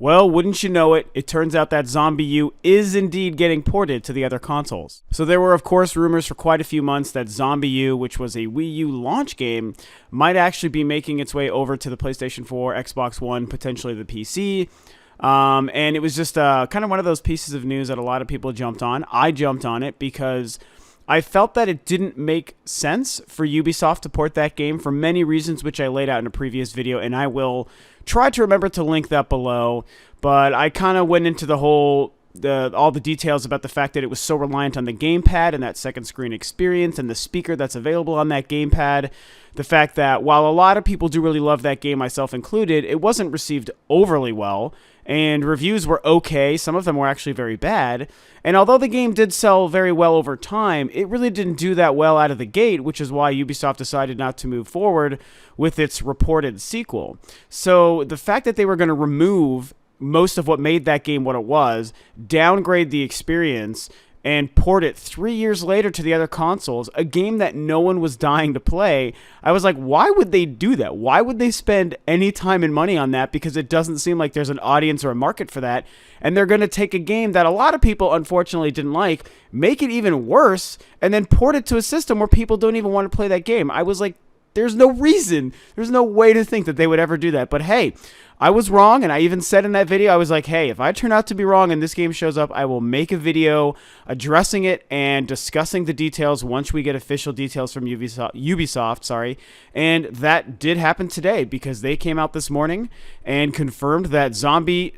Well, wouldn't you know it, it turns out that ZombiU is indeed getting ported to the other consoles. So there were, of course, rumors for quite a few months that ZombiU, which was a Wii U launch game, might actually be making its way over to the PlayStation 4, Xbox One, potentially the PC. And it was just kind of one of those pieces of news that a lot of people jumped on. I jumped on it because I felt that it didn't make sense for Ubisoft to port that game for many reasons, which I laid out in a previous video, and I will try to remember to link that below. But I kind of went into all the details about the fact that it was so reliant on the gamepad and that second screen experience and the speaker that's available on that gamepad. The fact that while a lot of people do really love that game, myself included, it wasn't received overly well. And reviews were okay. Some of them were actually very bad. And although the game did sell very well over time, it really didn't do that well out of the gate, which is why Ubisoft decided not to move forward with its reported sequel. So the fact that they were going to remove most of what made that game what it was, downgrade the experience, and port it 3 years later to the other consoles, a game that no one was dying to play, I was like, why would they do that? Why would they spend any time and money on that? Because it doesn't seem like there's an audience or a market for that. And they're going to take a game that a lot of people unfortunately didn't like, make it even worse, and then port it to a system where people don't even want to play that game. I was like, there's no reason. There's no way to think that they would ever do that. But hey, I was wrong, and I even said in that video, I was like, hey, if I turn out to be wrong and this game shows up, I will make a video addressing it and discussing the details once we get official details from Ubisoft, And that did happen today because they came out this morning and confirmed that Zombie,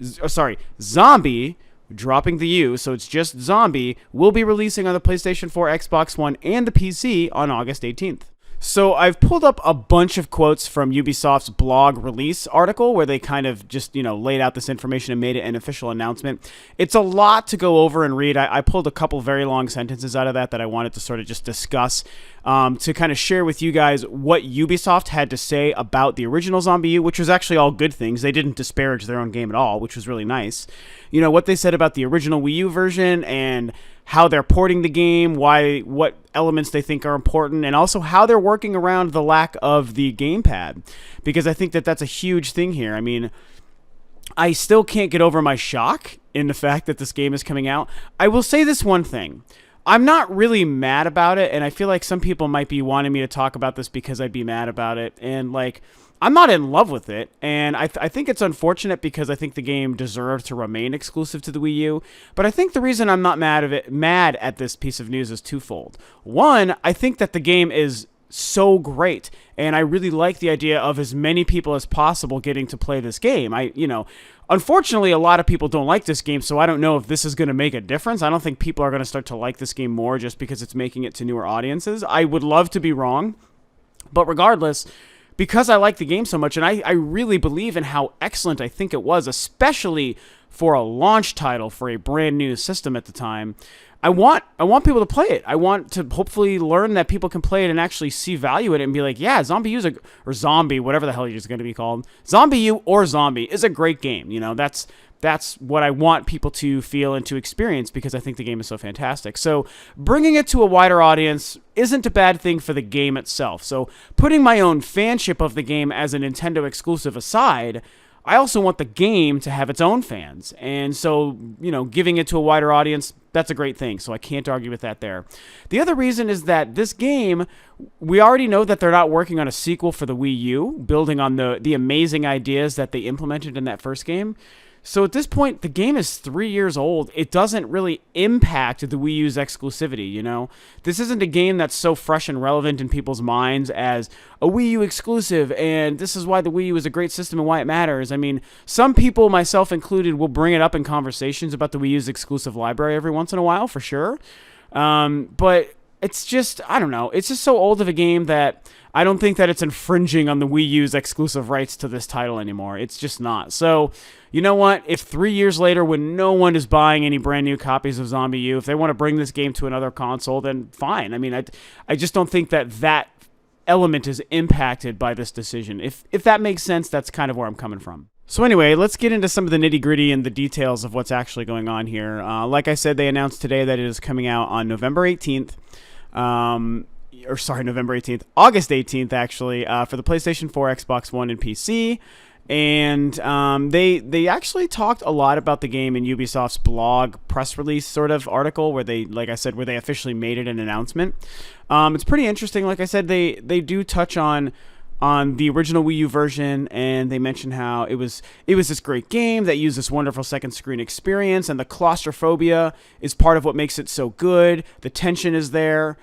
dropping the U, so it's just Zombie, will be releasing on the PlayStation 4, Xbox One, and the PC on August 18th. So I've pulled up a bunch of quotes from Ubisoft's blog release article where they kind of just, laid out this information and made it an official announcement. It's a lot to go over and read. I pulled a couple very long sentences out of that I wanted to sort of just discuss to kind of share with you guys what Ubisoft had to say about the original ZombiU, which was actually all good things. They didn't disparage their own game at all, which was really nice. What they said about the original Wii U version and how they're porting the game, what elements they think are important, and also how they're working around the lack of the gamepad. Because I think that that's a huge thing here. I mean, I still can't get over my shock in the fact that this game is coming out. I will say this one thing. I'm not really mad about it, and I feel like some people might be wanting me to talk about this because I'd be mad about it. And, I'm not in love with it, and I think it's unfortunate because I think the game deserved to remain exclusive to the Wii U. But I think the reason I'm not mad at this piece of news is twofold. One, I think that the game is so great, and I really like the idea of as many people as possible getting to play this game. Unfortunately, a lot of people don't like this game, so I don't know if this is going to make a difference. I don't think people are going to start to like this game more just because it's making it to newer audiences. I would love to be wrong, but regardless, because I like the game so much, and I really believe in how excellent I think it was, especially for a launch title for a brand new system at the time, I want people to play it. I want to hopefully learn that people can play it and actually see value in it and be like, yeah, ZombiU or Zombie, whatever the hell it's going to be called, ZombiU or Zombie is a great game. That's what I want people to feel and to experience because I think the game is so fantastic. So bringing it to a wider audience isn't a bad thing for the game itself. So putting my own fanship of the game as a Nintendo exclusive aside, I also want the game to have its own fans. And so, giving it to a wider audience, that's a great thing. So I can't argue with that there. The other reason is that this game, we already know that they're not working on a sequel for the Wii U, building on the amazing ideas that they implemented in that first game. So at this point, the game is 3 years old. It doesn't really impact the Wii U's exclusivity, This isn't a game that's so fresh and relevant in people's minds as a Wii U exclusive, and this is why the Wii U is a great system and why it matters. I mean, some people, myself included, will bring it up in conversations about the Wii U's exclusive library every once in a while, for sure. But it's just, I don't know. It's just so old of a game that I don't think that it's infringing on the Wii U's exclusive rights to this title anymore. It's just not. So, you know what? If 3 years later, when no one is buying any brand new copies of ZombiU, if they want to bring this game to another console, then fine. I mean, I just don't think that element is impacted by this decision. If that makes sense, that's kind of where I'm coming from. So anyway, let's get into some of the nitty-gritty and the details of what's actually going on here. Like I said, they announced today that it is coming out on November 18th. November 18th, August 18th, actually, for the PlayStation 4, Xbox One, and PC. And they actually talked a lot about the game in Ubisoft's blog press release sort of article where they, like I said, where they officially made it an announcement. It's pretty interesting. Like I said, they do touch on the original Wii U version, and they mention how it was this great game that used this wonderful second screen experience, and the claustrophobia is part of what makes it so good. The tension is there.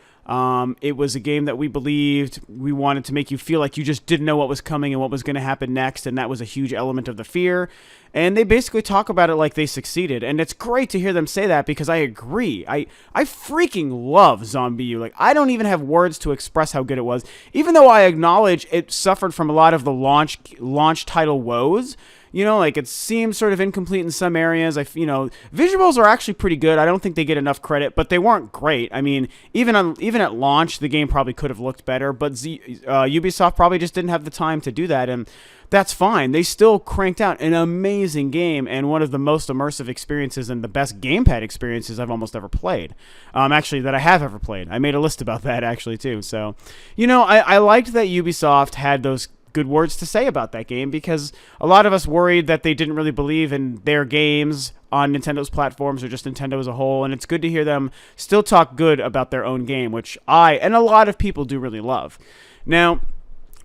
It was a game that we believed we wanted to make you feel like you just didn't know what was coming and what was going to happen next, and that was a huge element of the fear. And they basically talk about it like they succeeded, and it's great to hear them say that because I agree. I freaking love ZombiU. Like, I don't even have words to express how good it was, even though I acknowledge it suffered from a lot of the launch title woes. You know, like, it seems sort of incomplete in some areas. Visuals are actually pretty good. I don't think they get enough credit, but they weren't great. I mean, even at launch, the game probably could have looked better, but Ubisoft probably just didn't have the time to do that, and that's fine. They still cranked out an amazing game and one of the most immersive experiences and the best gamepad experiences I've almost ever played. Actually, that I have ever played. I made a list about that, actually, too. So, I liked that Ubisoft had those good words to say about that game because a lot of us worried that they didn't really believe in their games on Nintendo's platforms or just Nintendo as a whole, and it's good to hear them still talk good about their own game, which I and a lot of people do really love. Now,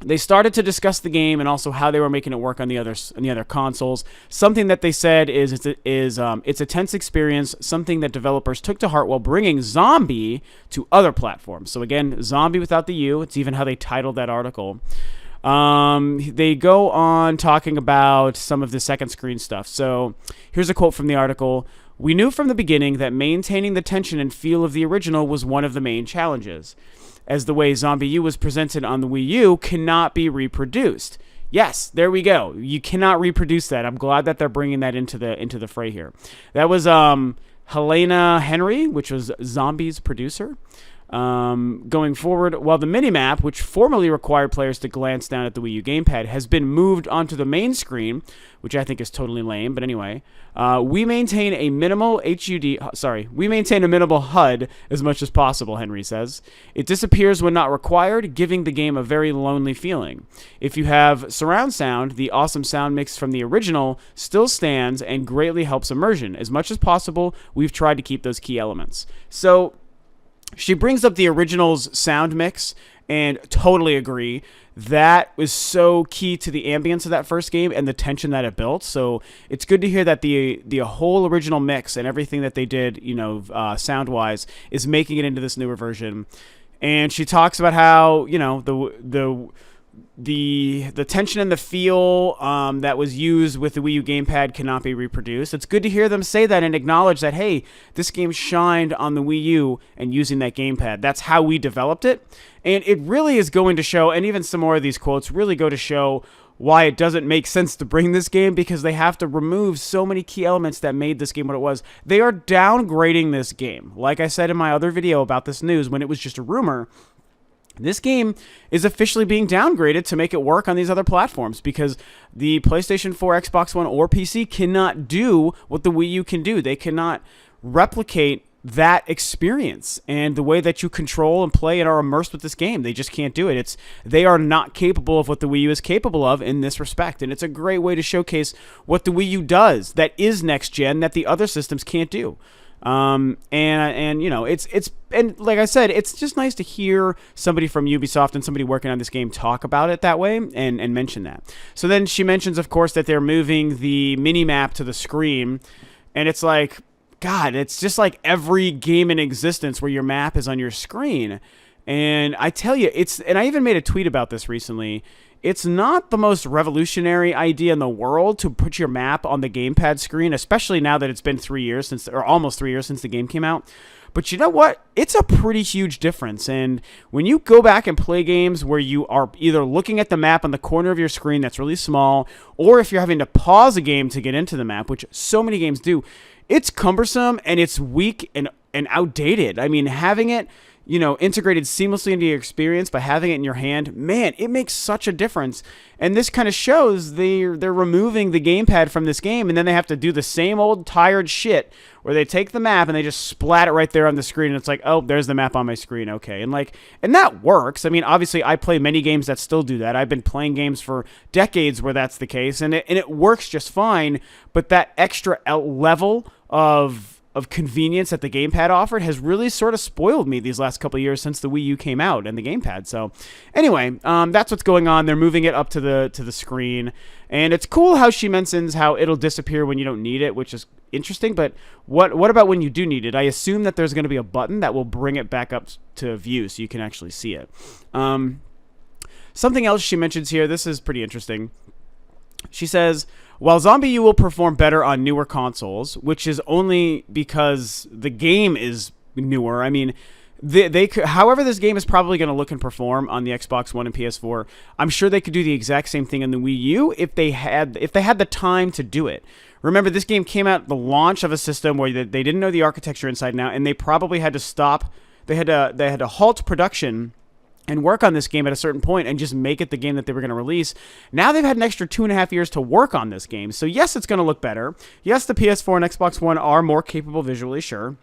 they started to discuss the game and also how they were making it work on the other consoles. Something that they said is it's a tense experience, something that developers took to heart while bringing Zombi to other platforms. So again, Zombi without the U. It's even how they titled that article. They go on talking about some of the second screen stuff. So here's a quote from the article. "We knew from the beginning that maintaining the tension and feel of the original was one of the main challenges, as the way ZombiU was presented on the Wii U cannot be reproduced." Yes, there we go. You cannot reproduce that. I'm glad that they're bringing that into the fray here. That was Helena Henry, which was Zombi's producer. Going forward, while the minimap, which formerly required players to glance down at the Wii U gamepad, has been moved onto the main screen, which I think is totally lame, but anyway, we maintain a minimal HUD as much as possible, Henry says. "It disappears when not required, giving the game a very lonely feeling. If you have surround sound, the awesome sound mix from the original still stands and greatly helps immersion. As much as possible, we've tried to keep those key elements." So she brings up the original's sound mix, and totally agree. That was so key to the ambience of that first game and the tension that it built. So it's good to hear that the whole original mix and everything that they did, sound-wise, is making it into this newer version. And she talks about how, the tension and the feel that was used with the Wii U gamepad cannot be reproduced. It's good to hear them say that and acknowledge that, hey, this game shined on the Wii U and using that gamepad. That's how we developed it. And it really is going to show, and even some more of these quotes really go to show why it doesn't make sense to bring this game, because they have to remove so many key elements that made this game what it was. They are downgrading this game. Like I said in my other video about this news when it was just a rumor, this game is officially being downgraded to make it work on these other platforms because the PlayStation 4, Xbox One, or PC cannot do what the Wii U can do. They cannot replicate that experience and the way that you control and play and are immersed with this game. They just can't do it. They are not capable of what the Wii U is capable of in this respect, and it's a great way to showcase what the Wii U does that is next gen that the other systems can't do. And like I said, it's just nice to hear somebody from Ubisoft and somebody working on this game talk about it that way and mention that. So then she mentions, of course, that they're moving the mini-map to the screen, and it's like, God, it's just like every game in existence where your map is on your screen. And I tell you, and I even made a tweet about this recently, it's not the most revolutionary idea in the world to put your map on the gamepad screen, especially now that it's been almost 3 years since the game came out. But you know what? It's a pretty huge difference. And when you go back and play games where you are either looking at the map on the corner of your screen that's really small, or if you're having to pause a game to get into the map, which so many games do, it's cumbersome and it's weak and outdated. I mean, having it, integrated seamlessly into your experience by having it in your hand, man, it makes such a difference. And this kind of shows they're removing the gamepad from this game, and then they have to do the same old tired shit where they take the map and they just splat it right there on the screen, and it's like, oh, there's the map on my screen, okay. And that works. I mean, obviously, I play many games that still do that. I've been playing games for decades where that's the case, and it works just fine, but that extra level of convenience that the gamepad offered has really sort of spoiled me these last couple of years since the Wii U came out and the gamepad. So anyway, that's what's going on. They're moving it up to the screen, and it's cool how she mentions how it'll disappear when you don't need it, which is interesting. But what about when you do need it? I assume that there's going to be a button that will bring it back up to view so you can actually see it. Something else she mentions here, this is pretty interesting. She says, while ZombiU will perform better on newer consoles, which is only because the game is newer. I mean, they could, however this game is probably going to look and perform on the Xbox One and PS4, I'm sure they could do the exact same thing on the Wii U if they had the time to do it. Remember, this game came out at the launch of a system where they didn't know the architecture inside and out, and they probably had to stop. They had to halt production and work on this game at a certain point and just make it the game that they were going to release. Now they've had an extra 2.5 years to work on this game. So yes, it's going to look better. Yes, the PS4 and Xbox One are more capable visually, sure.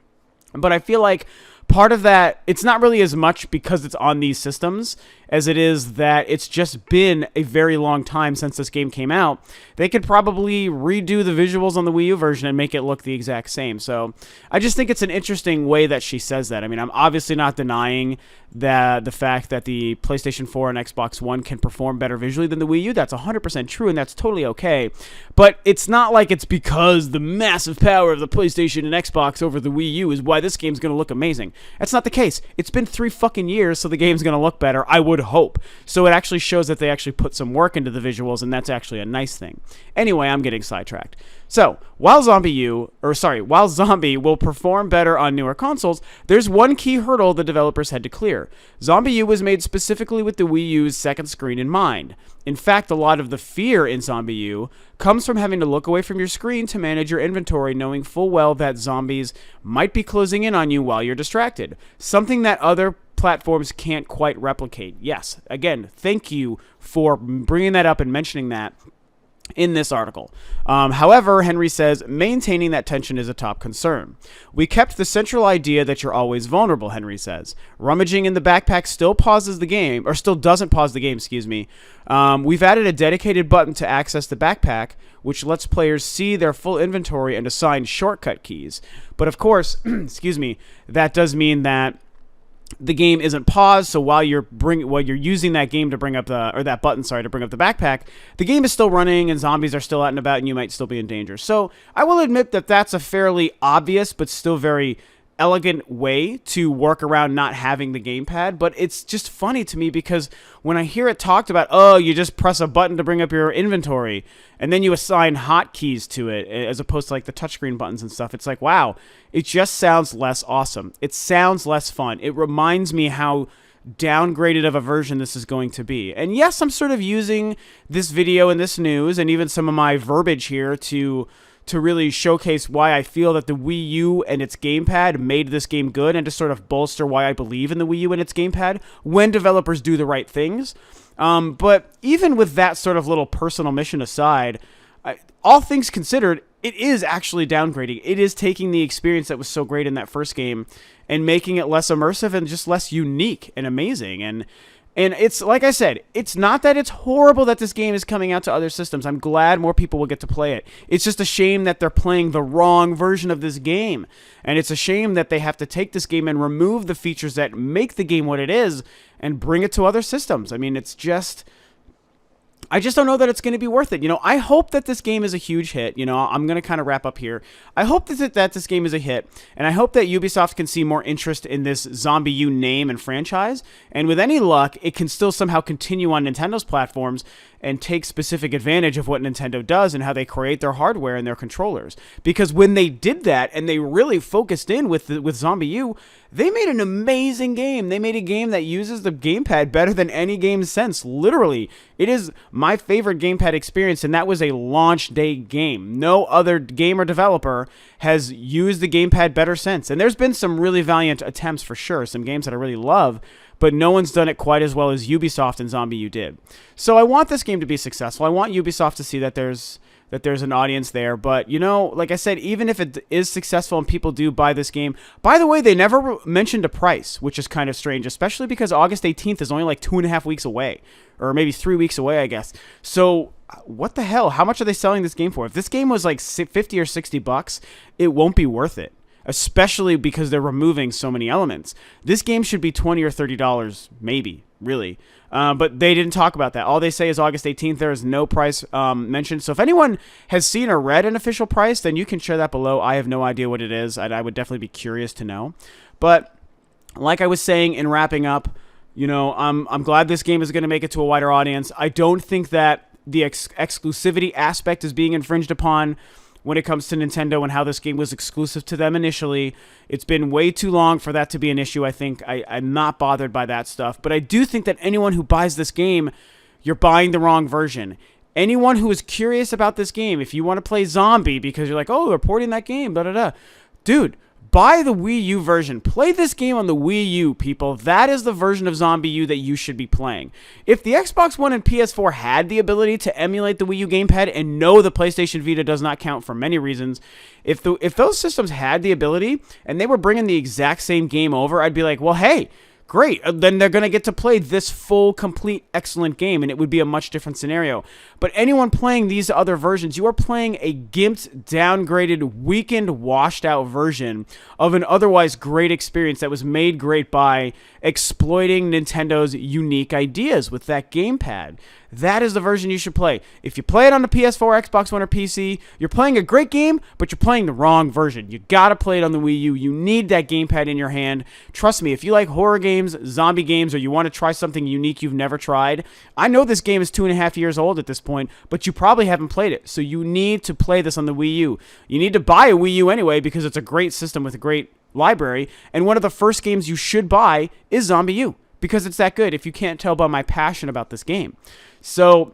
But I feel like part of that, it's not really as much because it's on these systems as it is that it's just been a very long time since this game came out. They could probably redo the visuals on the Wii U version and make it look the exact same. So I just think it's an interesting way that she says that. I mean, I'm obviously not denying that the fact that the PlayStation 4 and Xbox One can perform better visually than the Wii U. That's 100% true, and that's totally okay. But it's not like it's because the massive power of the PlayStation and Xbox over the Wii U is why this game's going to look amazing. That's not the case. It's been 3 fucking years, so the game's going to look better, I would hope. So it actually shows that they actually put some work into the visuals, and that's actually a nice thing. Anyway, I'm getting sidetracked. So, while Zombie will perform better on newer consoles, there's one key hurdle the developers had to clear. ZombiU was made specifically with the Wii U's second screen in mind. In fact, a lot of the fear in ZombiU comes from having to look away from your screen to manage your inventory, knowing full well that zombies might be closing in on you while you're distracted. Something that other platforms can't quite replicate. Yes, again, thank you for bringing that up and mentioning that in this article. However, Henry says, maintaining that tension is a top concern. We kept the central idea that you're always vulnerable, Henry says. Rummaging in the backpack still pauses the game, or still doesn't pause the game, excuse me. We've added a dedicated button to access the backpack, which lets players see their full inventory and assign shortcut keys. But of course, excuse me, that does mean that the game isn't paused, so while you're using that game to bring up that button to bring up the backpack, the game is still running and zombies are still out and about and you might still be in danger. So I will admit that that's a fairly obvious but still very elegant way to work around not having the gamepad, but it's just funny to me because when I hear it talked about, oh, you just press a button to bring up your inventory and then you assign hotkeys to it as opposed to like the touchscreen buttons and stuff, it's like, wow, it just sounds less awesome. It sounds less fun. It reminds me how downgraded of a version this is going to be. And yes, I'm sort of using this video and this news and even some of my verbiage here to really showcase why I feel that the Wii U and its gamepad made this game good and to sort of bolster why I believe in the Wii U and its gamepad when developers do the right things. But even with that sort of little personal mission aside, all things considered, it is actually downgrading. It is taking the experience that was so great in that first game and making it less immersive and just less unique and amazing. And it's, like I said, it's not that it's horrible that this game is coming out to other systems. I'm glad more people will get to play it. It's just a shame that they're playing the wrong version of this game. And it's a shame that they have to take this game and remove the features that make the game what it is and bring it to other systems. I mean, it's just... I just don't know that it's going to be worth it. I hope that this game is a huge hit. I'm going to kind of wrap up here. I hope that this game is a hit, and I hope that Ubisoft can see more interest in this ZombiU name and franchise, and with any luck, it can still somehow continue on Nintendo's platforms and take specific advantage of what Nintendo does and how they create their hardware and their controllers. Because when they did that and they really focused in with ZombiU, they made an amazing game. They made a game that uses the gamepad better than any game since. Literally, it is my favorite gamepad experience, and that was a launch day game. No other game or developer has used the gamepad better since. And there's been some really valiant attempts for sure, some games that I really love, but no one's done it quite as well as Ubisoft and ZombiU did. So I want this game to be successful. I want Ubisoft to see that there's an audience there. But, you know, like I said, even if it is successful and people do buy this game, by the way, they never mentioned a price, which is kind of strange, especially because August 18th is only like 2.5 weeks away, or maybe 3 weeks away, I guess. So what the hell? How much are they selling this game for? If this game was like 50 or 60 bucks, it won't be worth it, especially because they're removing so many elements. This game should be $20 or $30, maybe, really. But they didn't talk about that. All they say is August 18th. There is no price mentioned. So if anyone has seen or read an official price, then you can share that below. I have no idea what it is, and I would definitely be curious to know. But like I was saying in wrapping up, you know, I'm glad this game is going to make it to a wider audience. I don't think that the exclusivity aspect is being infringed upon when it comes to Nintendo and how this game was exclusive to them initially. It's been way too long for that to be an issue, I think. I'm not bothered by that stuff. But I do think that anyone who buys this game, you're buying the wrong version. Anyone who is curious about this game, if you want to play Zombie because you're like, oh, they're porting that game, da-da-da. Dude, buy the Wii U version. Play this game on the Wii U, people. That is the version of ZombiU that you should be playing. If the Xbox One and PS4 had the ability to emulate the Wii U gamepad, and no, the PlayStation Vita does not count for many reasons, if those systems had the ability and they were bringing the exact same game over, I'd be like, well, hey, great, then they're going to get to play this full, complete, excellent game, and it would be a much different scenario. But anyone playing these other versions, you are playing a gimped, downgraded, weakened, washed-out version of an otherwise great experience that was made great by exploiting Nintendo's unique ideas with that gamepad. That is the version you should play. If you play it on the PS4, Xbox One, or PC, you're playing a great game, but you're playing the wrong version. You gotta play it on the Wii U. You need that gamepad in your hand. Trust me, if you like horror games, zombie games, or you want to try something unique you've never tried, I know this game is 2.5 years old at this point, but you probably haven't played it. So you need to play this on the Wii U. You need to buy a Wii U anyway because it's a great system with a great library, and one of the first games you should buy is ZombiU because it's that good, if you can't tell by my passion about this game. So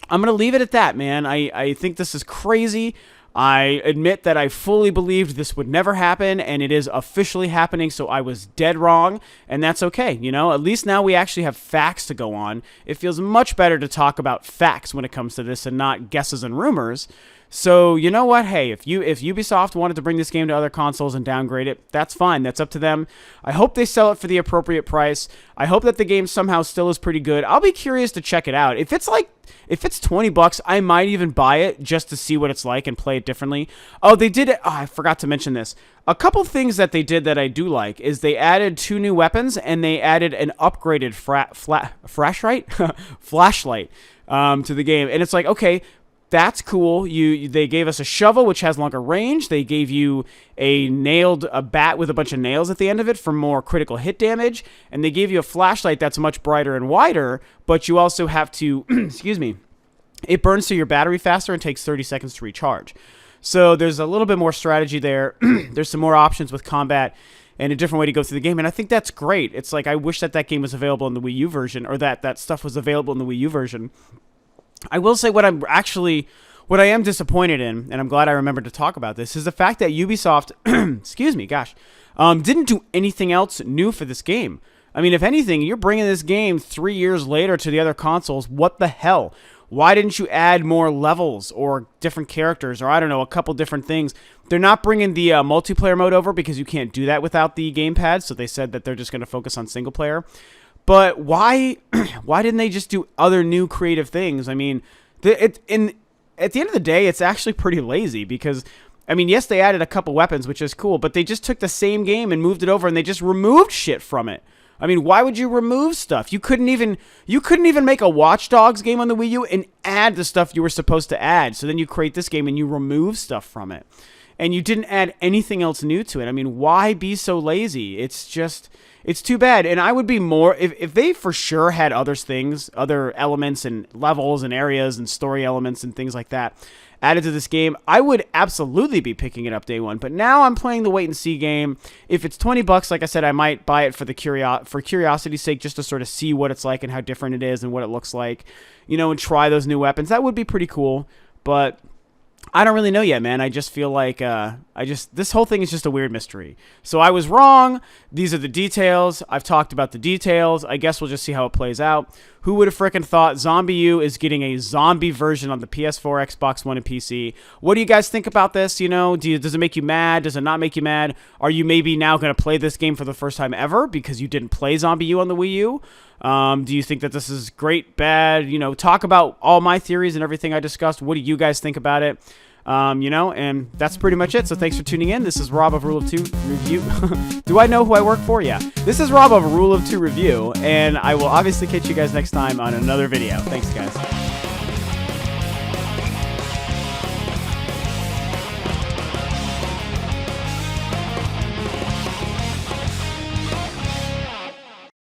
I'm going to leave it at that, man. I think this is crazy. I admit that I fully believed this would never happen, and it is officially happening, so I was dead wrong, and that's okay. You know, at least now we actually have facts to go on. It feels much better to talk about facts when it comes to this and not guesses and rumors. So, you know what? Hey, if Ubisoft wanted to bring this game to other consoles and downgrade it, that's fine. That's up to them. I hope they sell it for the appropriate price. I hope that the game somehow still is pretty good. I'll be curious to check it out. If it's $20, I might even buy it just to see what it's like and play it differently. Oh, they did it. Oh, I forgot to mention this. A couple things that they did that I do like is they added 2 new weapons and they added an upgraded flashlight to the game. And it's like, okay, that's cool. They gave us a shovel, which has longer range. They gave you a bat with a bunch of nails at the end of it for more critical hit damage. And they gave you a flashlight that's much brighter and wider, but you also have to, excuse me, it burns through your battery faster and takes 30 seconds to recharge. So there's a little bit more strategy there. There's some more options with combat and a different way to go through the game. And I think that's great. It's like, I wish that game was available in the Wii U version, or that stuff was available in the Wii U version. I will say what I am disappointed in, and I'm glad I remembered to talk about this, is the fact that Ubisoft, excuse me, didn't do anything else new for this game. I mean, if anything, you're bringing this game 3 years later to the other consoles. What the hell? Why didn't you add more levels or different characters or, I don't know, a couple different things? They're not bringing the multiplayer mode over because you can't do that without the gamepad, so they said that they're just going to focus on single player. But why didn't they just do other new creative things? I mean, at the end of the day, it's actually pretty lazy because, I mean, yes, they added a couple weapons, which is cool, but they just took the same game and moved it over, and they just removed shit from it. I mean, why would you remove stuff? You couldn't even make a Watch Dogs game on the Wii U and add the stuff you were supposed to add. So then you create this game and you remove stuff from it. And you didn't add anything else new to it. I mean, why be so lazy? It's It's too bad. And I would be more, if they for sure had other things, other elements and levels and areas and story elements and things like that added to this game, I would absolutely be picking it up day one. But now I'm playing the wait and see game. If it's $20, like I said, I might buy it for for curiosity's sake, just to sort of see what it's like and how different it is and what it looks like, you know, and try those new weapons. That would be pretty cool. But I don't really know yet, man. I just feel like this whole thing is just a weird mystery. So I was wrong. These are the details. I've talked about the details. I guess we'll just see how it plays out. Who would have frickin' thought ZombiU is getting a zombie version on the PS4, Xbox One, and PC? What do you guys think about this? You know, does it make you mad? Does it not make you mad? Are you maybe now going to play this game for the first time ever because you didn't play ZombiU on the Wii U? Do you think that this is great, bad? You know, talk about all my theories and everything I discussed. What do you guys think about it? You know, and that's pretty much it. So thanks for tuning in. This is Rob of Rule of 2 Review. Do I know who I work for? Yeah. This is Rob of Rule of 2 Review, and I will obviously catch you guys next time on another video. Thanks, guys.